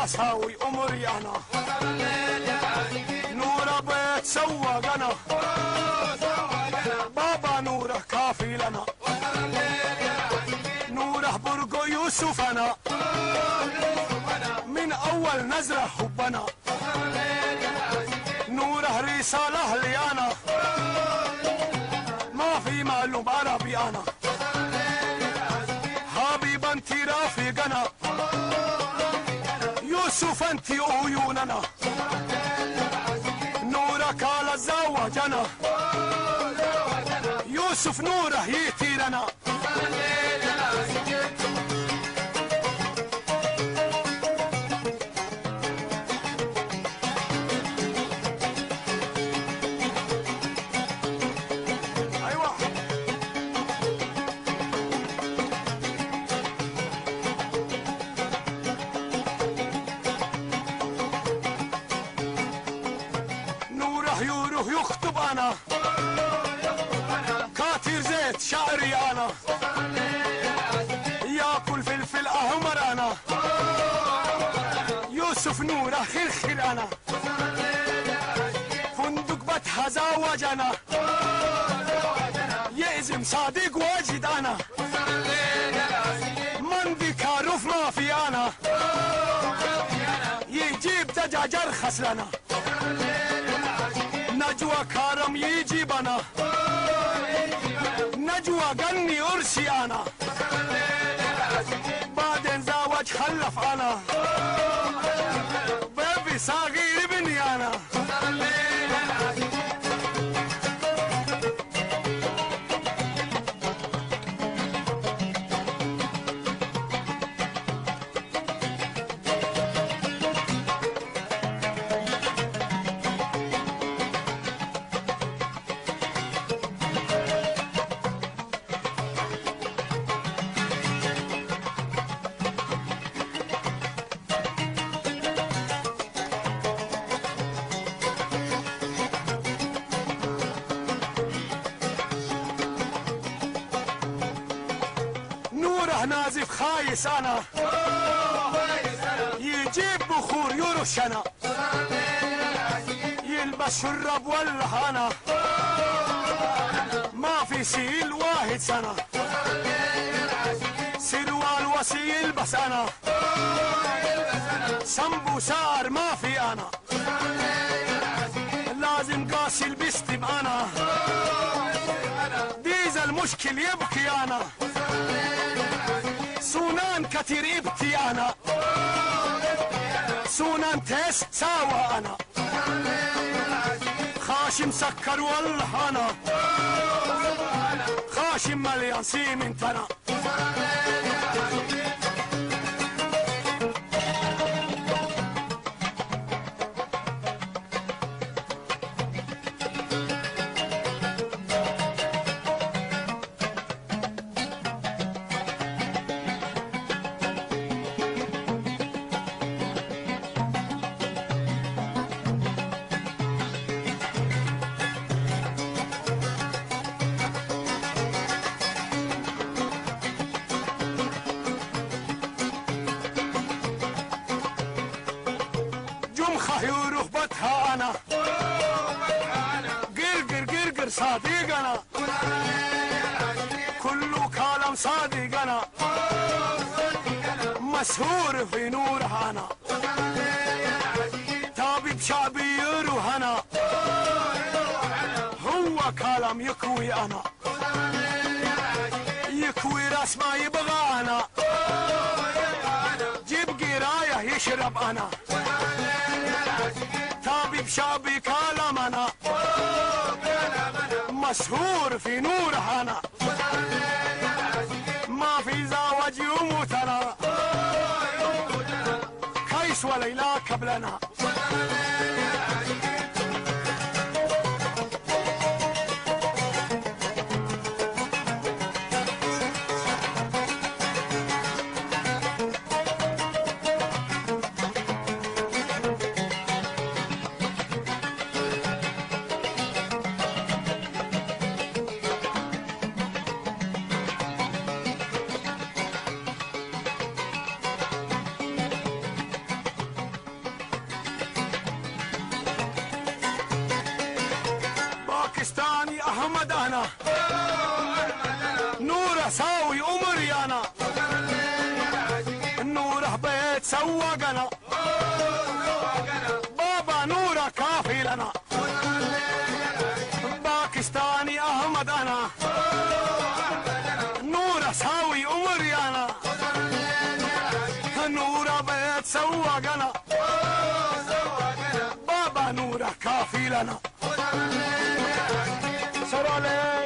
اساوي امري انا نوره بيت سوق انا بابا نوره كافي لنا نوره برقو يوسف انا من اول نزره حبنا نوره رساله لي انا ما في معلوم عربي انا حبيب انت رافقنا يوسف انت عيوننا نورك على زوجنا يوسف نوره يثيرنا يروح يخطب انا كاتر زيت شعري انا ياكل فلفل احمر انا يوسف نوره خرخر انا فندق بتهزوج انا يأزم صادق واجد انا مندي كاروف ما في انا يجيب دجاج ارخص لنا نجوى كارم يجيب انا نجوى قني ارسي انا بعدين زواج خلف انا بيبي صغير ابني انا نازف خايس انا يجيب بخور يرشنا يلبس شرب ولا انا ما في سيل واحد سنه سروال وسي يلبس انا سمبو سار ما في انا لازم قاسي البستم انا ديزل مشكل يبكي انا سونان كتير ابتي انا سونان تيس ساوى انا خاشم سكر والله انا خاشم مليان سيمنت انا يروح بطها انا قرقر قرقر صادق انا كله كلام صادق انا مسهور في نوره انا طبيب شعبي يروح انا هو كلام يكوي انا يكوي راس ما يبغى انا جيب قرايه يشرب انا طبيب شعبي كلام انا مسهور في نوره انا ما في زواج يموت انا كيس وليلى قبلنا سوقنا بابا نوره كافي لنا باكستاني احمد انا نوره ساوي امري انا نوره بيت سوقنا بابا نوره كافي لنا سرالي